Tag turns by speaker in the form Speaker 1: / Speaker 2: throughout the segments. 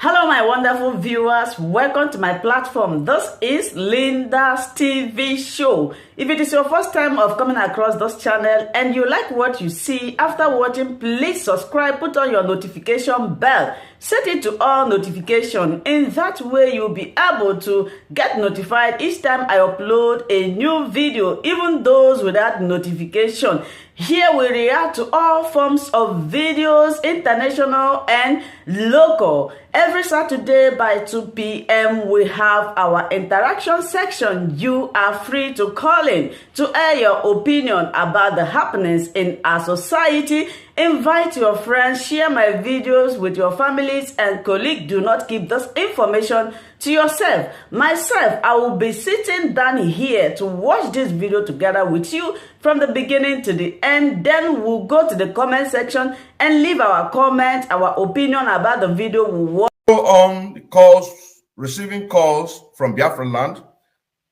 Speaker 1: Hello, my wonderful viewers. Welcome to my platform. This is Linda's TV show. If it is your first time of coming across this channel and you like what you see after watching, please subscribe, put on your notification bell, set it to all notification. In that way, you'll be able to get notified each time I upload a new video, even those without notification. Here we react to all forms of videos, international and local. Every Saturday by 2 p.m. we have our interaction section. You are free to call in to air your opinion about the happenings in our society. Invite your friends, share my videos with your families and colleagues. Do not keep this information to yourself. Myself, I will be sitting down here to watch this video together with you from the beginning to the end. Then we'll go to the comment section and leave our comment, our opinion about the video we watch.
Speaker 2: Go on calls, receiving calls from Biafra land.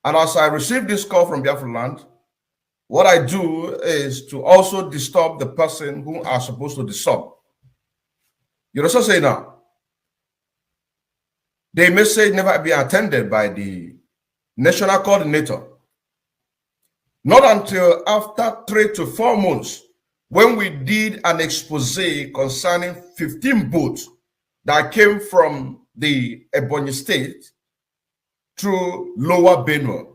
Speaker 2: And as I receive this call from Biafra land, what I do is to also disturb the person who are supposed to disturb. You also say now, the message never be attended by the national coordinator. Not until after 3 to 4 months, when we did an expose concerning 15 boats that came from the Ebonyi state through Lower Benue.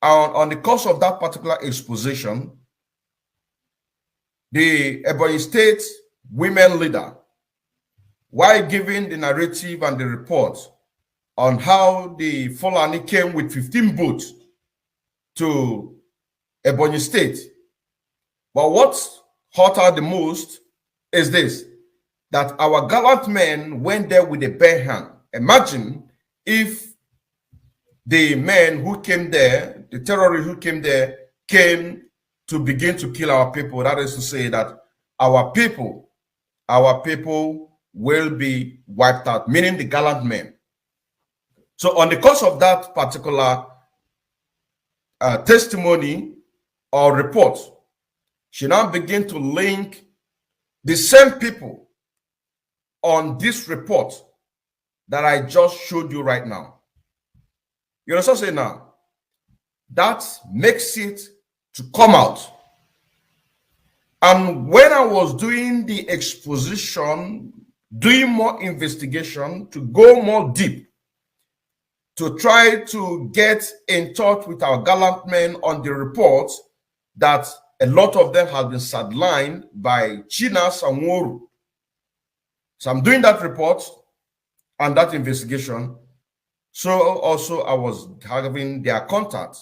Speaker 2: And on the course of that particular exposition, the Ebonyi State women leader, while giving the narrative and the report on how the Fulani came with 15 boats to Ebonyi State. But what hurt her the most is this, that our gallant men went there with a bare hand. Imagine if the men who came there, the terrorists who came there, came to begin to kill our people. That is to say that our people will be wiped out, meaning the gallant men. So on the course of that particular testimony or report, she now began to link the same people on this report that I just showed you right now. You also say now, that makes it to come out. And when I was doing the exposition, doing more investigation, to go more deep, to try to get in touch with our gallant men on the report that a lot of them have been sidelined by China Sanworu. So I'm doing that report and that investigation. So also I was having their contact.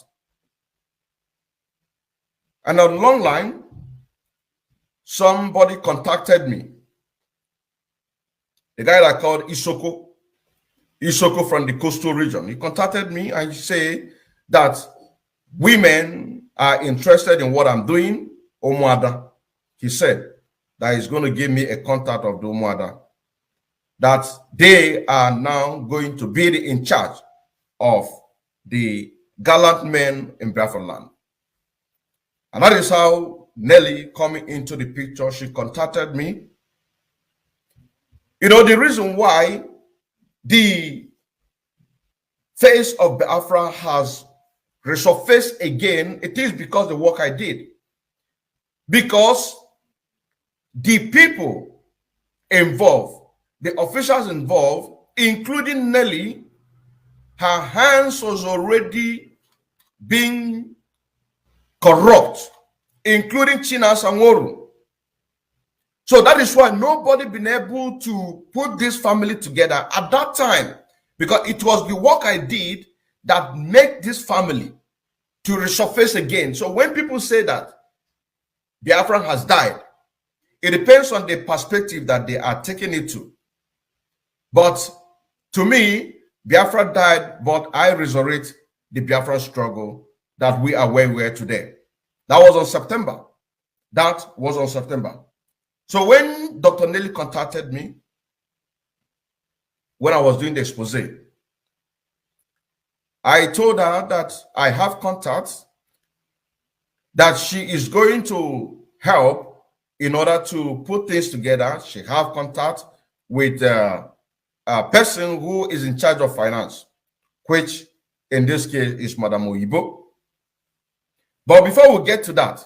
Speaker 2: And on the long line, somebody contacted me. The guy that called Isoko from the coastal region. He contacted me and he said that women are interested in what I'm doing, Omuada. He said that he's going to give me a contact of the Omuada, that they are now going to be in charge of the gallant men in Biafra land. And that is how Nelly coming into the picture, she contacted me. You know, the reason why the face of Biafra has resurfaced again, it is because the work I did. Because the people involved, the officials involved, including Nelly, her hands was already being corrupt, including China Sanworu. So that is why nobody been able to put this family together at that time, because it was the work I did that made this family to resurface again. So when people say that Biafra has died, it depends on the perspective that they are taking it to. But to me, Biafra died, but I resurrect the Biafra struggle that we are where we are today. That was on September. That was on September. So when Dr. Nelly contacted me, when I was doing the expose, I told her that I have contacts, that she is going to help in order to put things together. She have contact with person who is in charge of finance, which in this case is Madam Oyibo. But before we get to that,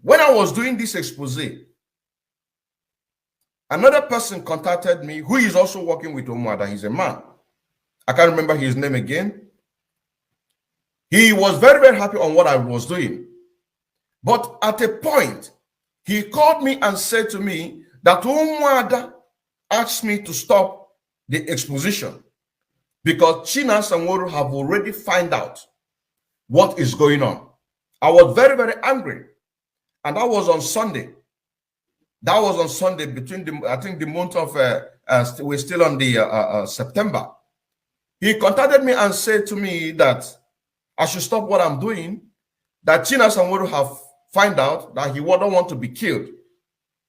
Speaker 2: when I was doing this expose, another person contacted me who is also working with Omuada. He's a man. I can't remember his name again. He was very, very happy on what I was doing. But at a point, he called me and said to me that Omuada asked me to stop the exposition because China Sanwo-Olu have already found out what is going on. I was very, very angry. And that was on Sunday. That was on Sunday between the, I think the month of, we're still on the September. He contacted me and said to me that I should stop what I'm doing, that China Sanwo-Olu have find out that he don't want to be killed.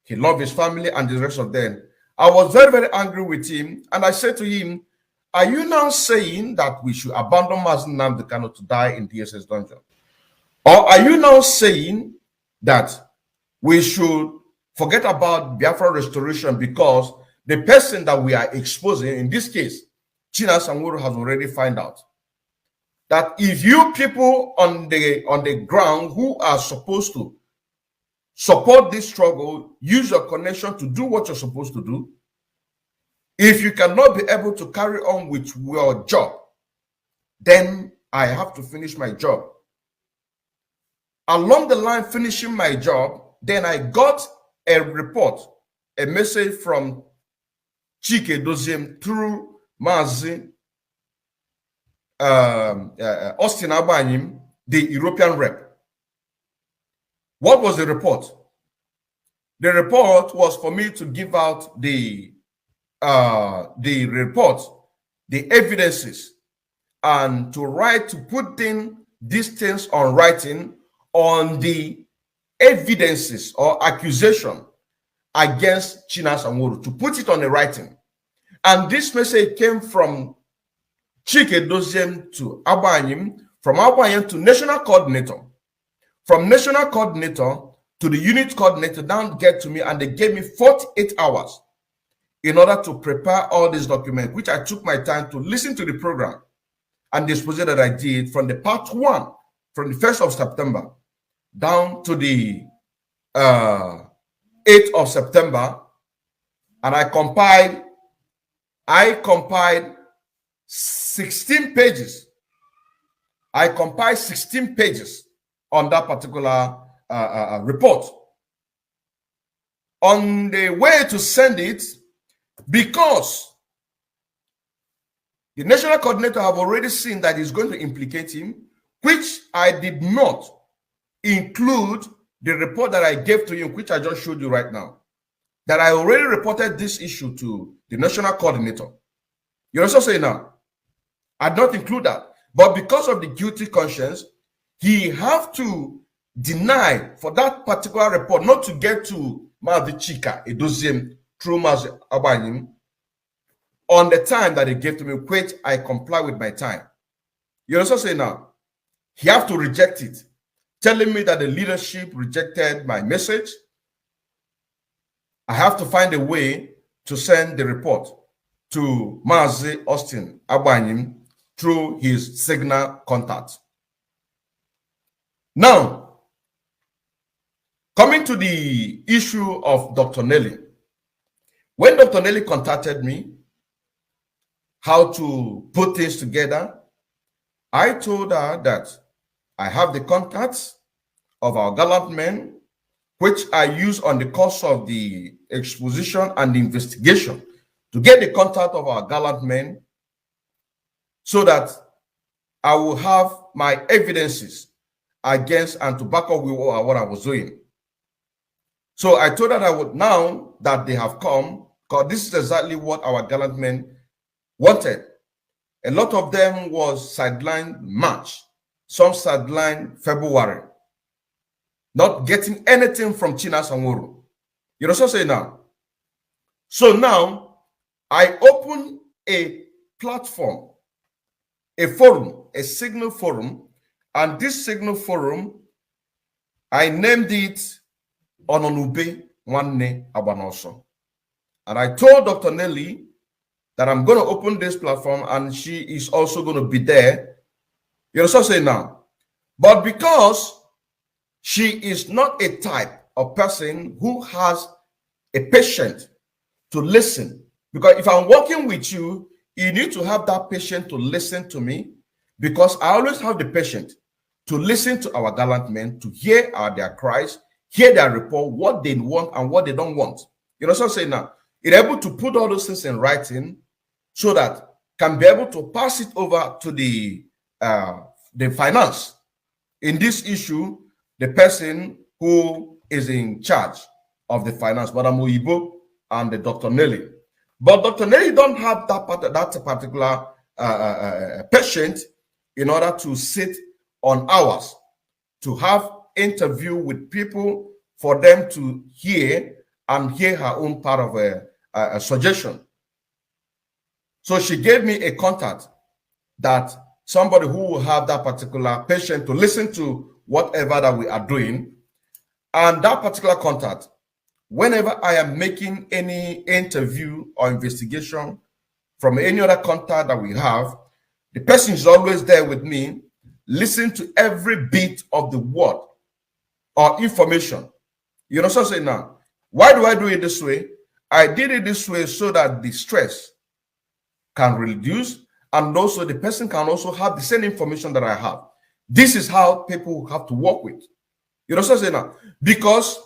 Speaker 2: He loved his family and the rest of them. I was very, very angry with him. And I said to him, are you now saying that we should abandon Mazi Nnamdi Kanu to die in DSS dungeon? Or are you now saying that we should forget about Biafra restoration because the person that we are exposing, in this case, China Sanwo-Olu has already found out that if you people on the ground who are supposed to support this struggle, use your connection to do what you're supposed to do, if you cannot be able to carry on with your job, then I have to finish my job. Along the line, finishing my job, then I got a report, a message from Chike Doziem through Mazi Austin Abanyim, the European rep. What was the report? The report was for me to give out the report, the evidences, and to put in these things on writing on the evidences or accusation against China Sanwo-Olu, to put it on the writing. And this message came from Chike Doziem to Abanyim, from Abanyim to national coordinator, from national coordinator to the unit coordinator, down get to me, and they gave me 48 hours in order to prepare all these documents, which I took my time to listen to the program and the exposé that I did from the part 1, from the 1st of September down to the 8th of September, and I compiled 16 pages. I compiled 16 pages on that particular report. On the way to send it, because the national coordinator have already seen that he's going to implicate him, which I did not include the report that I gave to him, which I just showed you right now, that I already reported this issue to the national coordinator. You also say now, I did not include that. But because of the guilty conscience, he have to deny for that particular report not to get to Mazi Chika Edoziem through Mazi Abanyim on the time that he gave to me, which I comply with my time. You also say now, he have to reject it, telling me that the leadership rejected my message. I have to find a way to send the report to Mazi Austin Abanyim through his signal contact. Now, coming to the issue of Dr. Nelly. When Dr. Nelly contacted me how to put things together, I told her that I have the contacts of our gallant men, which I use on the course of the exposition and the investigation to get the contact of our gallant men so that I will have my evidences against and to back up with what I was doing. So I told her I would, now that they have come, because this is exactly what our gallant men wanted. A lot of them was sidelined March, some sidelined February, not getting anything from China Sanwo-Olu. You also say now. So now I open a platform, a forum, a signal forum, and this signal forum, I named it Ononube Nwanne Abanoso. And I told Dr. Nelly that I'm going to open this platform and she is also going to be there. You understand what I'm saying now? But because she is not a type of person who has a patient to listen, because if I'm working with you, you need to have that patient to listen to me, because I always have the patient to listen to our gallant men, to hear their cries, hear their report, what they want and what they don't want. You know what I'm saying now? You're able to put all those things in writing so that can be able to pass it over to the finance. In this issue, the person who is in charge of the finance, Madam Oyibo and the Dr. Nelly. But Dr. Nelly don't have that particular patient in order to sit on hours to have interview with people for them to hear and hear her own part of a suggestion. So she gave me a contact that somebody who will have that particular patient to listen to whatever that we are doing. And that particular contact, whenever I am making any interview or investigation from any other contact that we have, the person is always there with me, listen to every bit of the word or information. You know what I'm saying now? Why do I do it this way? I did it this way so that the stress can reduce, and also the person can also have the same information that I have. This is how people have to work with. You know what I'm saying now? Because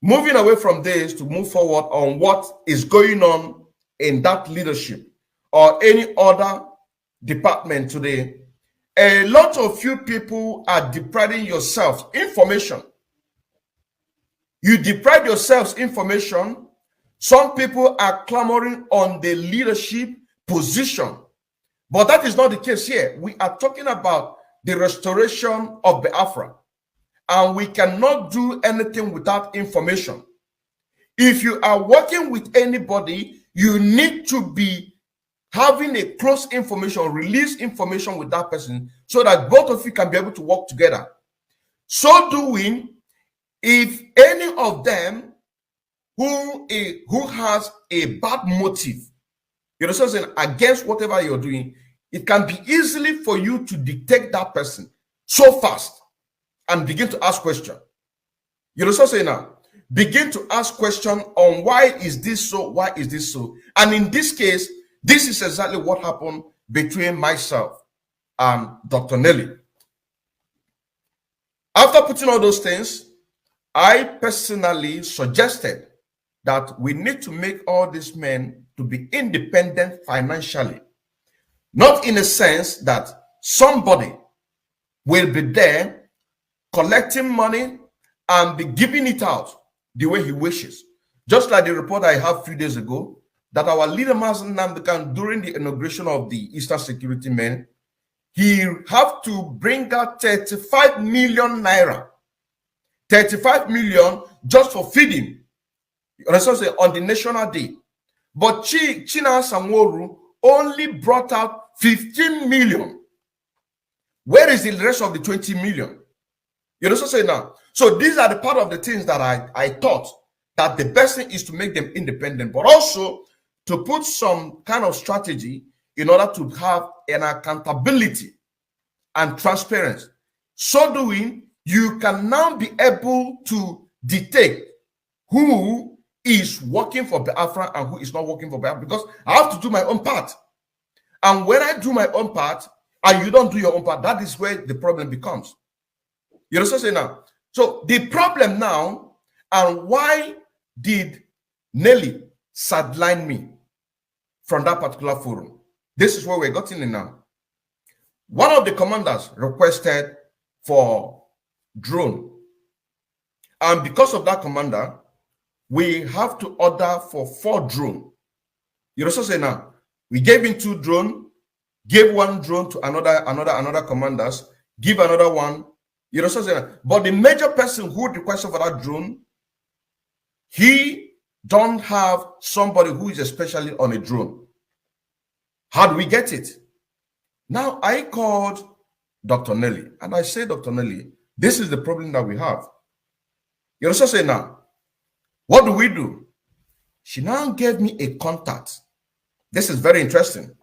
Speaker 2: moving away from this to move forward on what is going on in that leadership or any other department today, a lot of you people are depriving yourselves information. You deprive yourselves information. Some people are clamoring on the leadership position, but that is not the case here. We are talking about the restoration of Biafra, and we cannot do anything without information. If you are working with anybody, you need to be having a close information, release information with that person so that both of you can be able to work together. So doing, if any of them who has a bad motive, you know, something against whatever you're doing, it can be easily for you to detect that person so fast and begin to ask questions. You know, something now. Begin to ask questions on why is this so? Why is this so? And in this case, this is exactly what happened between myself and Dr. Nelly. After putting all those things, I personally suggested that we need to make all these men to be independent financially. Not in a sense that somebody will be there collecting money and be giving it out the way he wishes. Just like the report I have a few days ago, that our leader, Mazen Namdekan, during the inauguration of the Eastern Security Men, he have to bring out 35 million naira. 35 million just for feeding. You understand? On the National Day. But China Sanworu only brought out 15 million. Where is the rest of the 20 million? You know what I'm saying now? So these are the part of the things that I thought that the best thing is to make them independent, but also to put some kind of strategy in order to have an accountability and transparency. So doing, you can now be able to detect who is working for Biafra and who is not working for Biafra, because I have to do my own part. And when I do my own part and you don't do your own part, that is where the problem becomes. You know what I'm saying now? So the problem now, and why did Nelly sideline me from that particular forum? This is where we're getting in now. One of the commanders requested for drone. And because of that commander, we have to order for 4 drones. You know what I'm saying now? We gave him 2 drones, gave 1 drone to another commanders, give another one. You know what I'm saying? But the major person who requested for that drone, he don't have somebody who is especially on a drone. How do we get it? Now I called Dr. Nelly and I said, Dr. Nelly, this is the problem that we have. You know what I'm saying now? What do we do? She now gave me a contact This is very interesting.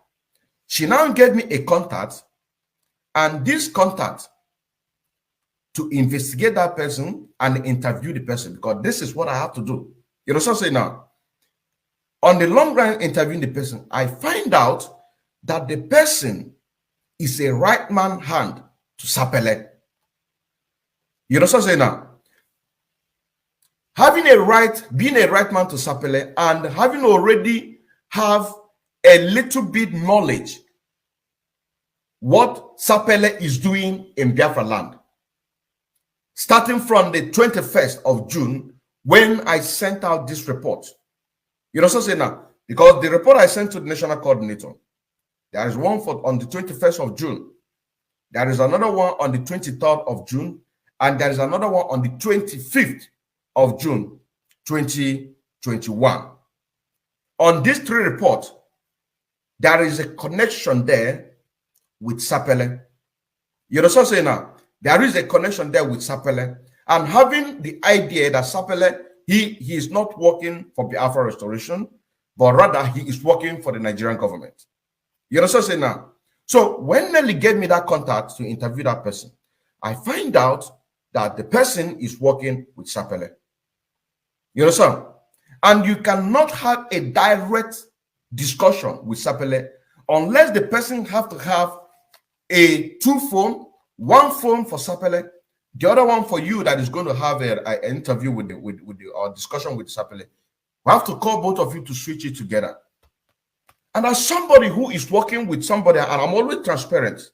Speaker 2: She now gave me a contact, and this contact to investigate that person and interview the person, because this is what I have to do. You know what I'm saying now? On the long run, interviewing the person, I find out that the person is a right man hand to Sapele. You know what I'm saying now? Being a right man to Sapele, and having already have a little bit knowledge what Sapele is doing in Biafra land. Starting from the 21st of June, when I sent out this report. You know what I'm saying now? Because the report I sent to the national coordinator, there is one on the 21st of June. There is another one on the 23rd of June. And there is another one on the 25th of June, 2021. On these three reports, there is a connection there with Sapele. You know what I'm saying now? There is a connection there with Sapele. And having the idea that Sapele, he is not working for Biafra Restoration, but rather he is working for the Nigerian government. You know what I'm saying now? So when Nelly gave me that contact to interview that person, I find out that the person is working with Sapele. You understand? And you cannot have a direct discussion with Sapele unless the person have to have a two phone, one phone for Sapele, the other one for you that is going to have an interview with or discussion with Sapele. We have to call both of you to switch it together. And as somebody who is working with somebody, and I'm always transparent,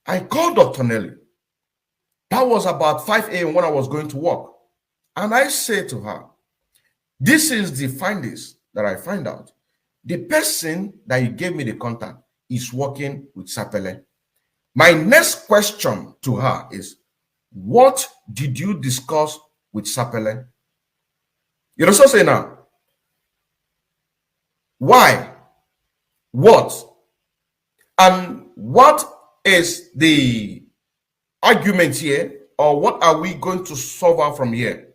Speaker 2: I called Dr. Nelly. That was about 5 a.m. when I was going to work. And I say to her, this is the findings that I find out. The person that you gave me the contact is working with Sapele. My next question to her is, what did you discuss with Sapele? You know what I'm saying now? Why? What? And what is the argument here, or what are we going to solve out from here?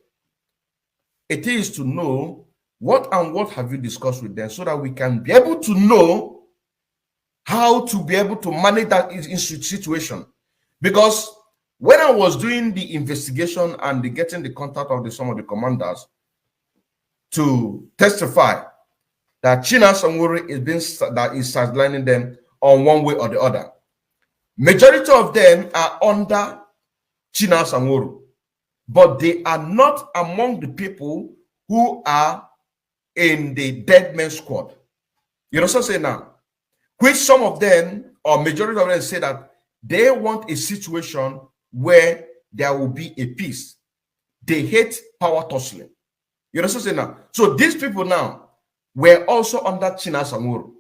Speaker 2: It is to know what have you discussed with them, so that we can be able to know how to be able to manage that situation. Because when I was doing the investigation and getting the contact of some of the commanders to testify that China Sanguri is sidelining them on one way or the other, majority of them are under China Sanguru, but they are not among the people who are in the dead man squad. You know what I'm saying now? Which some of them, or majority of them, say that they want a situation where there will be a peace. They hate power tussling. You know what I'm saying now? So these people now were also under China Sanguru,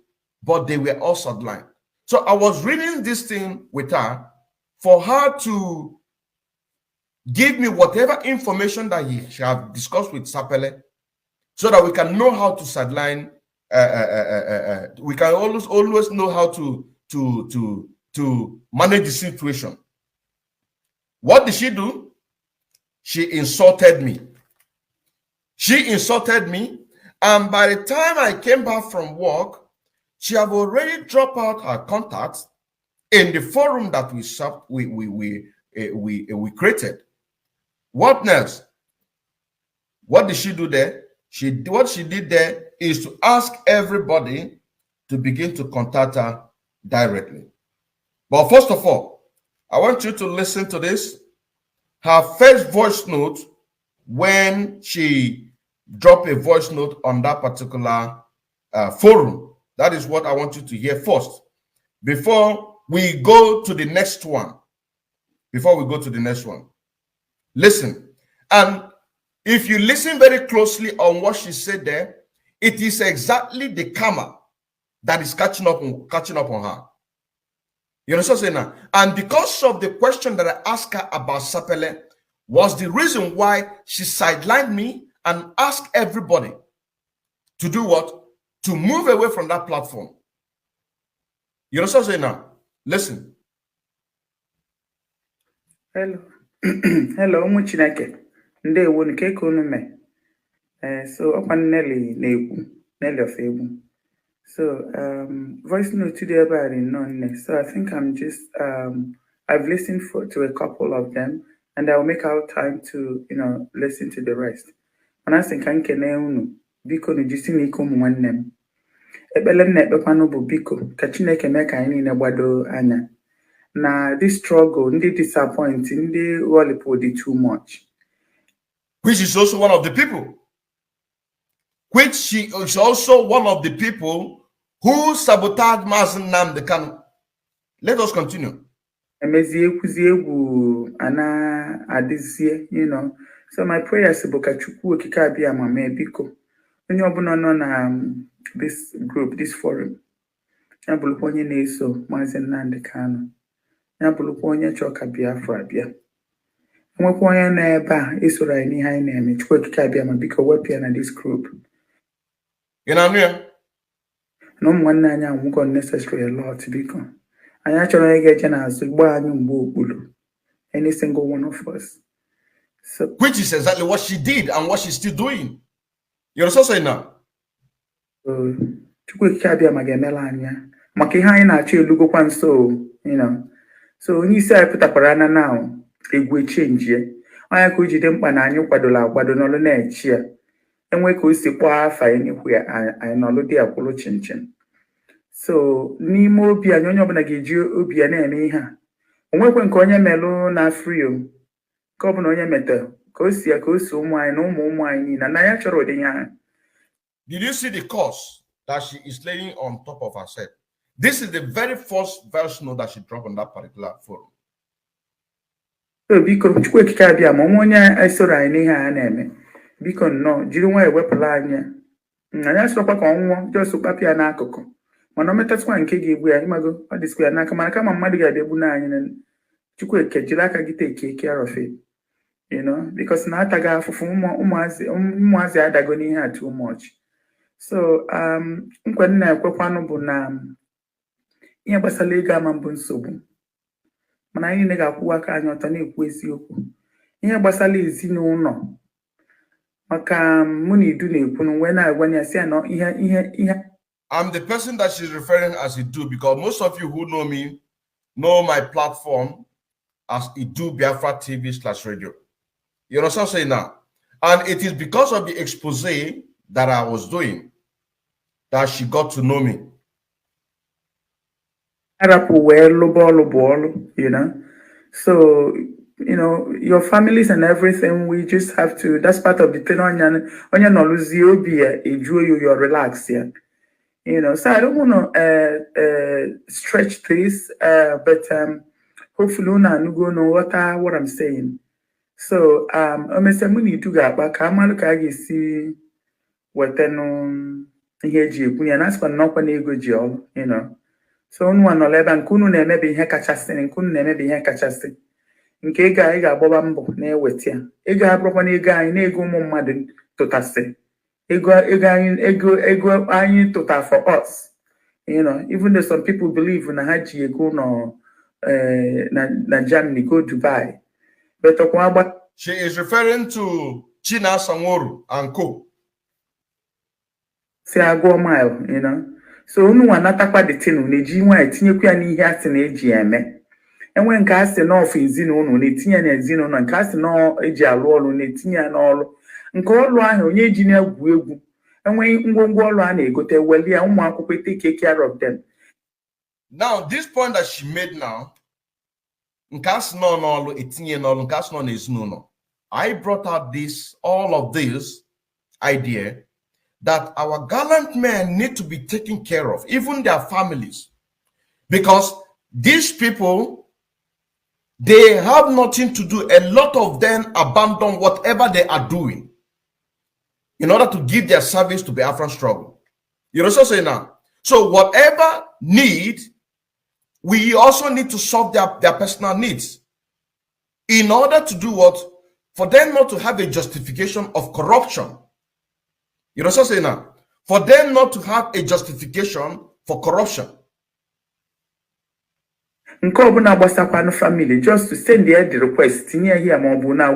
Speaker 2: but they were also blind. So I was reading this thing with her for her to give me whatever information that she have discussed with Sapele, so that we can know how to sideline. We can always know how to manage the situation. What did she do? She insulted me. She insulted me, and by the time I came back from work, she have already dropped out her contacts in the forum that we created. What next? What did she do there? What she did there is to ask everybody to begin to contact her directly. But first of all, I want you to listen to this. Her first voice note, when she dropped a voice note on that particular forum. That is what I want you to hear first, before we go to the next one. Listen. And if you listen very closely on what she said there, it is exactly the karma that is catching up on her. You know what I'm saying now? And because of the question that I asked her about Sapele was the reason why she sidelined me and asked everybody to do what? To move away from that platform. You know what I'm saying now? Listen.
Speaker 3: Hello. Hello, Muchineke. Ndewo nke ka unu mee. So ọkwa Nelly na-ekwu, Nelly of Egwu. So voice note today about it none. So I think I'm just I've listened to a couple of them, and I'll make out time to listen to the rest. And I think I can biko no jisi na iko mu nwanne m. Ekpele m na-ekpekwa bụ biko ka Chineke mee ka anyị niile gbado anya na this struggle, ndị disappoint, ndị ghọlịpụ dị too much.
Speaker 2: Which is also one of the people. Which she is also one of the people who sabotaged Mazi Nnamdi Kanu. Let us continue.
Speaker 3: Emezie kwuzie egwu ana adịzie, So my prayers bụ ka Chukwu okike abịa ma mee biko onye ọbụla nọ na this group, this forum, ya bụrụkwa onye na-eso Mazi Nnamdi Kanu, ya bụrụkwa onye chọọ ka Biafra bịa, enwekwa onye nọ ebe a esoro anyị n'ihe anyị na-eme, Chukwu okike abịa ma biko wepụ ya na this group.
Speaker 2: Na
Speaker 3: ụmụ nwanne anyị anwụgo necessary a lot biko. Anyị achọrọ onye ga-eje n'azụ gbaa anyị mgbe okpuru, any single one of us. So,
Speaker 2: which is exactly what she did and what she's still doing. You're also saying now.
Speaker 3: Chukwu okike abịa ma ga-emela anya maka ihe anyị na-achọ elugokwa nso, so onye isi anyị pụtakwara anya now egwu echenji ya onye ka o jide mkpa na anyị kwadola akwado n'ọlụ na-echi ya enwe ka o si kpọọ afa enyihu ya anyị n'ọlụ dị akwụlụ chinchin. So n'ime obi anyị onye ọbụla ga-eji obi ya na-eme ihe a onwekwe nke onye melụ na frio ka ọ bụ na onye meta ka o si ya ka o si ụmụ anyị na ụmụ anyị niile na ya chọrọ ụdị ya.
Speaker 2: Did you see the course that she is laying on top of herself? This is the very first verse note that she dropped on that particular forum.
Speaker 3: So biko Chukwu okike abịa ma onye esoro anyị n'ihe a na-eme biko nnọọ jiri nwa ewepụla anya anyị asọkwa ka ọnwụọ jọs kpapịa n'akụkụ mana o metatụkwa nke ga-egbu ya ịmago ọ dịskwa ya n'aka mana kama mmadụ ga-abịa egbu n'anyị Chukwu eke jiri aka gị take care of it, because na ataghị afụfụ ụmụazị adago n'ihe a too much. So nkwa nna ekwekwanụ bụ na ihe gbasara ego ama mbụ nsogbu mana anyị ga-akwụwa aka anyị ọtọ na-ekwu eziokwu. Ihe gbasara ezinụlọ maka mụ na Idu na-ekwu n'onwe na-agwa ya si na ihe
Speaker 2: I'm the person that she's referring as Idu because most of you who know me know my platform as Idu Biafra TV/radio. You know what I'm saying now? And it is because of the expose that I was doing that she got to know me.
Speaker 3: So, your families and everything, we just have to, that's part of the thing you're relaxed, yeah. So I don't want to stretch this, but hopefully you go know what I'm saying. So I'm saying to go back. I'm looking see what here and that's for not when you go, So one or eleven kunu maybe here catchasting and couldn't maybe here catchasting. In Kega, I got Bobambo near with you. Ega properly guy in ego madden to tasse. Ego total for us. Even though some people believe in a Haji go no na Germany, go Dubai. But
Speaker 2: she is referring to China Sanworu and Co.
Speaker 3: Say I go a mile, So no one atakwa the tin neji nwa etinyekwa n'ihe ati na eji eme. Enwe nke asị na ofu ezino no netinye na ezino no nke asị na eji arụ ọrụ netinye na ọrụ. Nke ọrụ ahụ onye eji na egwu egwu. Enwe ngwongwo ọrụ a na-egote weli ya ụmụ akwụkwọ take care of them.
Speaker 2: Now this point that she made now, nke asị na ọrụ etinye na ọrụ nke asị na ezino no. I brought out all of this idea that our gallant men need to be taken care of, even their families, because these people, they have nothing to do. A lot of them abandon whatever they are doing in order to give their service to the Biafran struggle. You know what I'm saying now? So whatever need, we also need to solve their personal needs in order to do what? For them not to have a justification of corruption. You know what I'm saying now? For them not to have a justification for corruption.
Speaker 3: Family, just to send the request, here,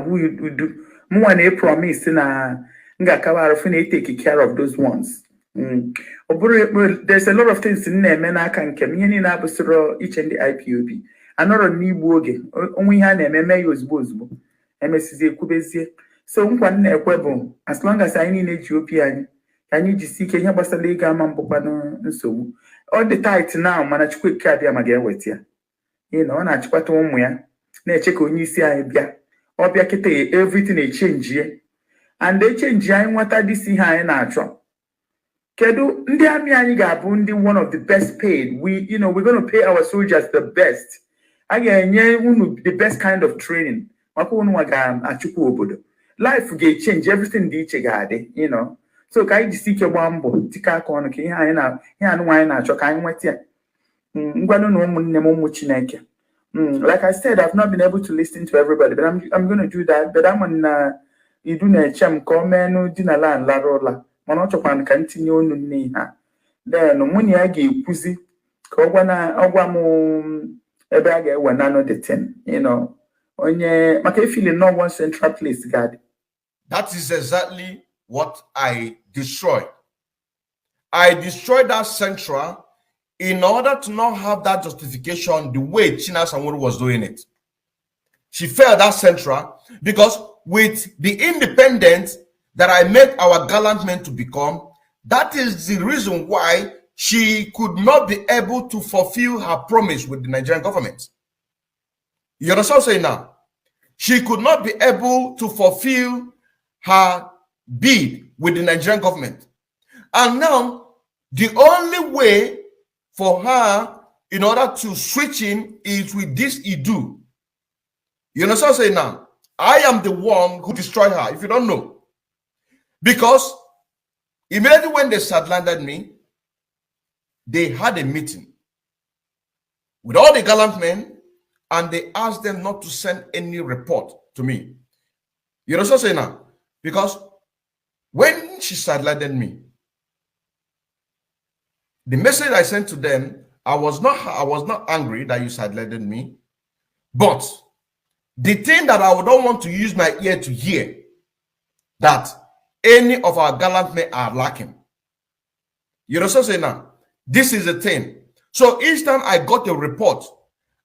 Speaker 3: we do more than a promise na take care of those ones. There's a lot of things in there, men I can come in each and the IPOB. Another Nibu again, only hand and may use Bosbo, MSC Kubezi. So, one equable, as long as I need Ethiopian, I need to see Kenya Basalega Mambopano and so. All the tight now, manage quick cardia again with you. You know, and I chat home where, check on you see I bia, or biakete, everything they change here. And they change what I see here in our trunk. Kedu ndị amị anyị ga-abụ ndị one of the best paid. We're going to pay our soldiers the best. A ga-enye unu the best kind of training. Maka unu ga-achụkwa obodo. Life ga-change, everything dị iche ga-adị, So ka anyị jisi ike gbaa mbọ tika aka ọnụ ka ihe anụ anyị na-achọ ka anyị nweta ya. Ngwanụ na ụmụnne m ụmụ Chineke. Like I said, I've not been able to listen to everybody, but I'm going to do that. But I'm on idu na-eche m ka o menụ di na la nlara ụla. Mana ọchọkwana ka ntinye onu nne ha. Then mụnye ya ga-ekwuzi ka ọgwa m ebe a ga-ewe nano the 10, onye maka feeling no one central place God.
Speaker 2: That is exactly what I destroyed. I destroyed that central in order to not have that justification the way China Sanwo was doing it. She failed that central because with the independence that I made our gallant men to become, that is the reason why she could not be able to fulfill her promise with the Nigerian government. You understand what I'm saying now? She could not be able to fulfill her bid with the Nigerian government. And now, the only way for her in order to switch in is with this Idu. You understand what I'm saying now? I am the one who destroyed her, if you don't know. Because immediately when they sidelined me, they had a meeting with all the gallant men and they asked them not to send any report to me. You know what I'm saying now? Because when she sidelined me, the message I sent to them, I was not angry that you sidelined me, but the thing that I don't want to use my ear to hear, that any of our gallant men are lacking. You know what I'm saying now? This is the thing. So each time I got a report,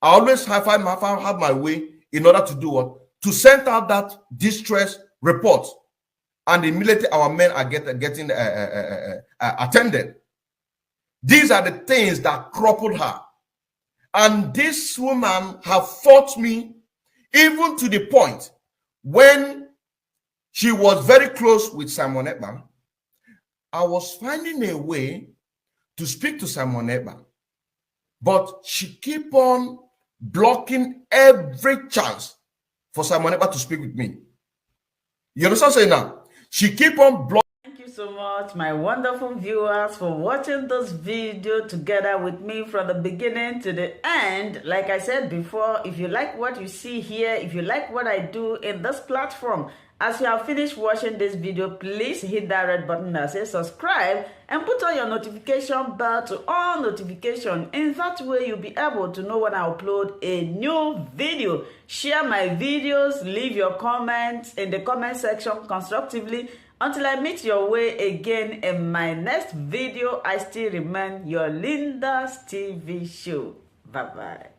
Speaker 2: I always have my way in order to do what? To send out that distress report. And immediately our men are getting attended. These are the things that crippled her. And this woman have fought me even to the point when she was very close with Simon Ekpa. I was finding a way to speak to Simon Ekpa, but she keep on blocking every chance for Simon Ekpa to speak with me. You understand what I'm saying now? She keep on blocking.
Speaker 1: Thank you so much, my wonderful viewers, for watching this video together with me from the beginning to the end. Like I said before, if you like what you see here, if you like what I do in this platform, as you have finished watching this video, please hit that red button that says subscribe and put on your notification bell to all notification. In that way, you'll be able to know when I upload a new video. Share my videos, leave your comments in the comment section constructively. Until I meet your way again in my next video, I still remain your Linda's TV show. Bye-bye.